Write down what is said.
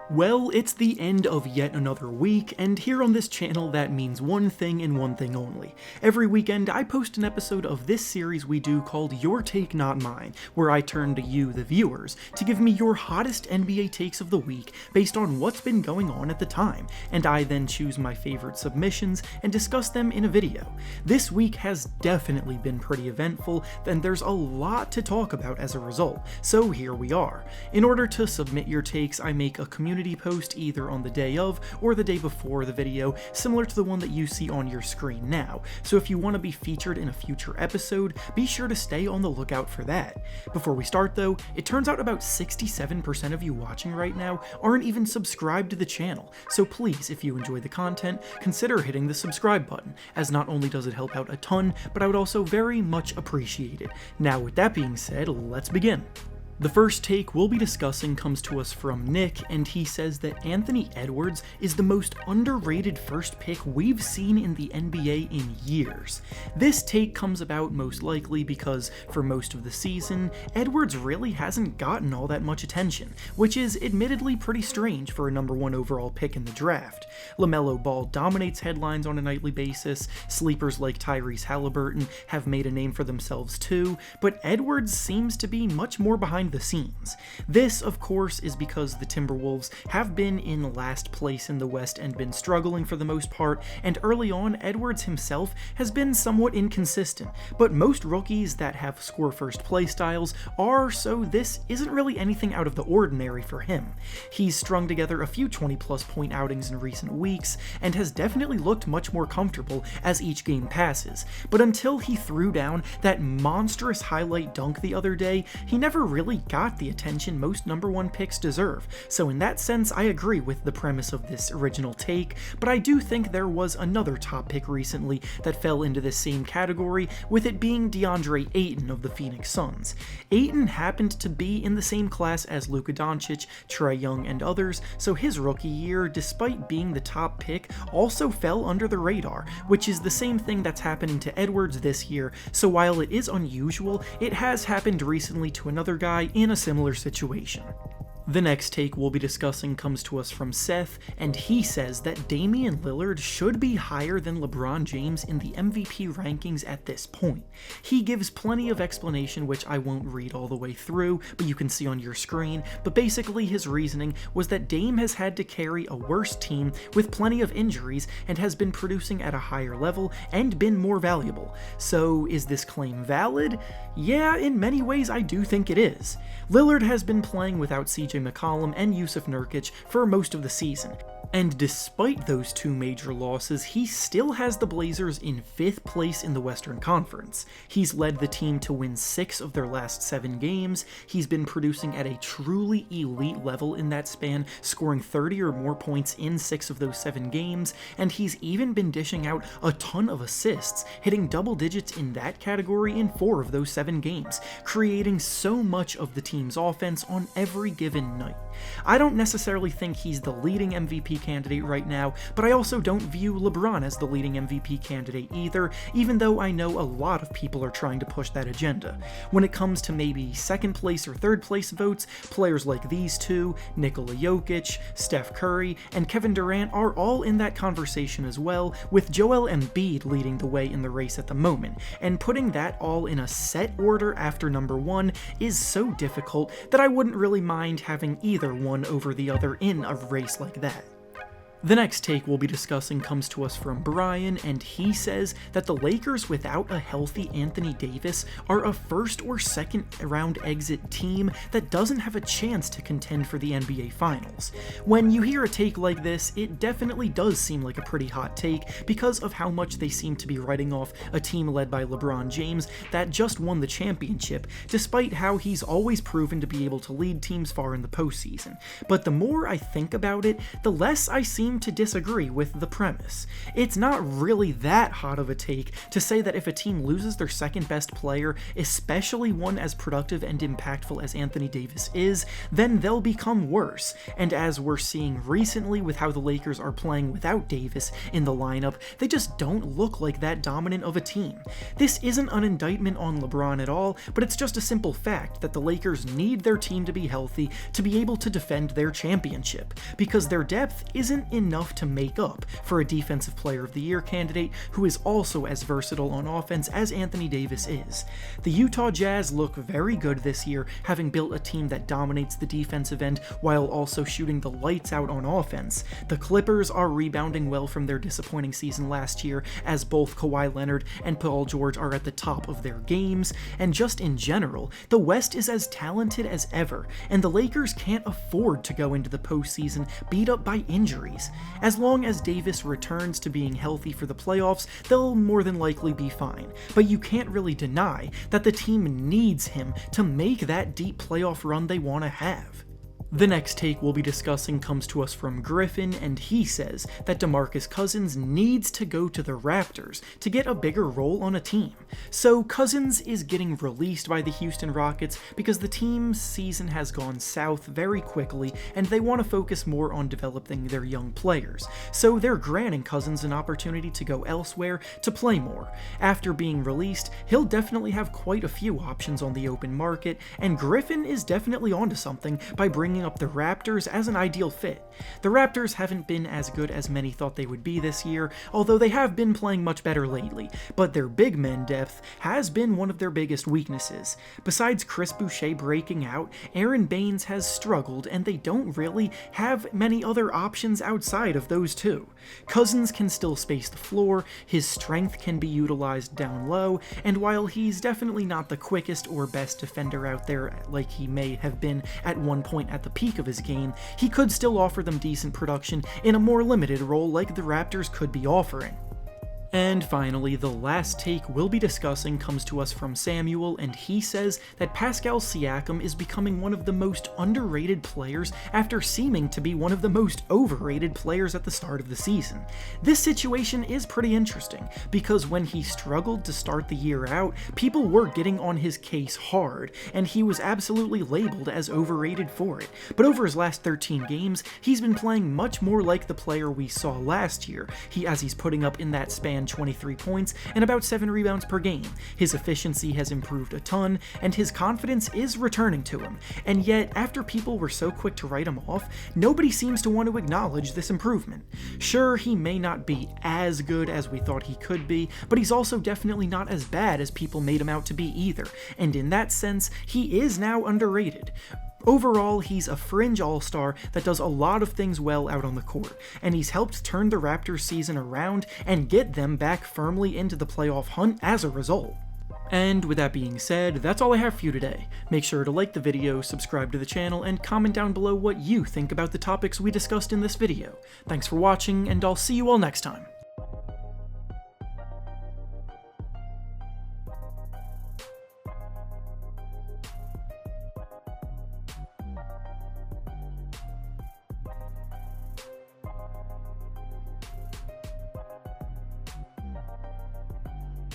Well, it's the end of yet another week, and here on this channel that means one thing and one thing only. Every weekend I post an episode of this series we do called Your Take Not Mine, where I turn to you, the viewers, to give me your hottest NBA takes of the week based on what's been going on at the time, and I then choose my favorite submissions and discuss them in a video. This week has definitely been pretty eventful, and there's a lot to talk about as a result, so here we are. In order to submit your takes, I make a community post either on the day of or the day before the video, similar to the one that you see on your screen now. So if you want to be featured in a future episode, be sure to stay on the lookout for that. Before we start though, it turns out about 67% of you watching right now aren't even subscribed to the channel, so please, if you enjoy the content, consider hitting the subscribe button, as not only does it help out a ton, but I would also very much appreciate it. Now with that being said, let's begin. The first take we'll be discussing comes to us from Nick, and he says that Anthony Edwards is the most underrated first pick we've seen in the NBA in years. This take comes about most likely because, for most of the season, Edwards really hasn't gotten all that much attention, which is admittedly pretty strange for a number 1 overall pick in the draft. LaMelo Ball dominates headlines on a nightly basis, sleepers like Tyrese Halliburton have made a name for themselves too, but Edwards seems to be much more behind the scenes. This, of course, is because the Timberwolves have been in last place in the West and been struggling for the most part, and early on, Edwards himself has been somewhat inconsistent, but most rookies that have score-first play styles are, so this isn't really anything out of the ordinary for him. He's strung together a few 20-plus point outings in recent weeks, and has definitely looked much more comfortable as each game passes, but until he threw down that monstrous highlight dunk the other day, he never really got the attention most number 1 picks deserve, so in that sense I agree with the premise of this original take, but I do think there was another top pick recently that fell into this same category, with it being DeAndre Ayton of the Phoenix Suns. Ayton happened to be in the same class as Luka Doncic, Trae Young, and others, so his rookie year, despite being the top pick, also fell under the radar, which is the same thing that's happening to Edwards this year, so while it is unusual, it has happened recently to another guy in a similar situation. The next take we'll be discussing comes to us from Seth, and he says that Damian Lillard should be higher than LeBron James in the MVP rankings at this point. He gives plenty of explanation, which I won't read all the way through, but you can see on your screen, but basically his reasoning was that Dame has had to carry a worse team with plenty of injuries and has been producing at a higher level and been more valuable. So is this claim valid? Yeah, in many ways I do think it is. Lillard has been playing without CJ McCollum and Yusuf Nurkic for most of the season, and despite those 2 major losses, he still has the Blazers in 5th place in the Western Conference. He's led the team to win 6 of their last 7 games, he's been producing at a truly elite level in that span, scoring 30 or more points in 6 of those 7 games, and he's even been dishing out a ton of assists, hitting double digits in that category in 4 of those 7 games, creating so much of the team's offense on every given night. I don't necessarily think he's the leading MVP candidate right now, but I also don't view LeBron as the leading MVP candidate either, even though I know a lot of people are trying to push that agenda. When it comes to maybe 2nd place or 3rd place votes, players like these two, Nikola Jokic, Steph Curry, and Kevin Durant are all in that conversation as well, with Joel Embiid leading the way in the race at the moment, and putting that all in a set order after number 1 is so difficult that I wouldn't really mind having either one over the other in a race like that. The next take we'll be discussing comes to us from Brian, and he says that the Lakers without a healthy Anthony Davis are a 1st or 2nd round exit team that doesn't have a chance to contend for the NBA Finals. When you hear a take like this, it definitely does seem like a pretty hot take because of how much they seem to be writing off a team led by LeBron James that just won the championship, despite how he's always proven to be able to lead teams far in the postseason. But the more I think about it, the less I seem seem to disagree with the premise. It's not really that hot of a take to say that if a team loses their second best player, especially one as productive and impactful as Anthony Davis is, then they'll become worse. And as we're seeing recently with how the Lakers are playing without Davis in the lineup, they just don't look like that dominant of a team. This isn't an indictment on LeBron at all, but it's just a simple fact that the Lakers need their team to be healthy to be able to defend their championship, because their depth isn't enough to make up for a Defensive Player of the Year candidate who is also as versatile on offense as Anthony Davis is. The Utah Jazz look very good this year, having built a team that dominates the defensive end while also shooting the lights out on offense. The Clippers are rebounding well from their disappointing season last year, as both Kawhi Leonard and Paul George are at the top of their games, and just in general, the West is as talented as ever, and the Lakers can't afford to go into the postseason beat up by injuries. As long as Davis returns to being healthy for the playoffs, they'll more than likely be fine, but you can't really deny that the team needs him to make that deep playoff run they want to have. The next take we'll be discussing comes to us from Griffin, and he says that DeMarcus Cousins needs to go to the Raptors to get a bigger role on a team. So Cousins is getting released by the Houston Rockets because the team's season has gone south very quickly and they want to focus more on developing their young players. So they're granting Cousins an opportunity to go elsewhere to play more. After being released, he'll definitely have quite a few options on the open market, and Griffin is definitely onto something by bringing up the Raptors as an ideal fit. The Raptors haven't been as good as many thought they would be this year, although they have been playing much better lately, but their big men depth has been one of their biggest weaknesses. Besides Chris Boucher breaking out, Aaron Baines has struggled, and they don't really have many other options outside of those two. Cousins can still space the floor, his strength can be utilized down low, and while he's definitely not the quickest or best defender out there like he may have been at one point at the peak of his game, he could still offer them decent production in a more limited role like the Raptors could be offering. And finally, the last take we'll be discussing comes to us from Samuel, and he says that Pascal Siakam is becoming one of the most underrated players after seeming to be one of the most overrated players at the start of the season. This situation is pretty interesting, because when he struggled to start the year out, people were getting on his case hard, and he was absolutely labeled as overrated for it. But over his last 13 games, he's been playing much more like the player we saw last year, as he's putting up in that span 23 points and about 7 rebounds per game. His efficiency has improved a ton, and his confidence is returning to him, and yet after people were so quick to write him off, nobody seems to want to acknowledge this improvement. Sure, he may not be as good as we thought he could be, but he's also definitely not as bad as people made him out to be either, and in that sense, he is now underrated. Overall, he's a fringe all-star that does a lot of things well out on the court, and he's helped turn the Raptors season around and get them back firmly into the playoff hunt as a result. And with that being said, that's all I have for you today. Make sure to like the video, subscribe to the channel, and comment down below what you think about the topics we discussed in this video. Thanks for watching, and I'll see you all next time.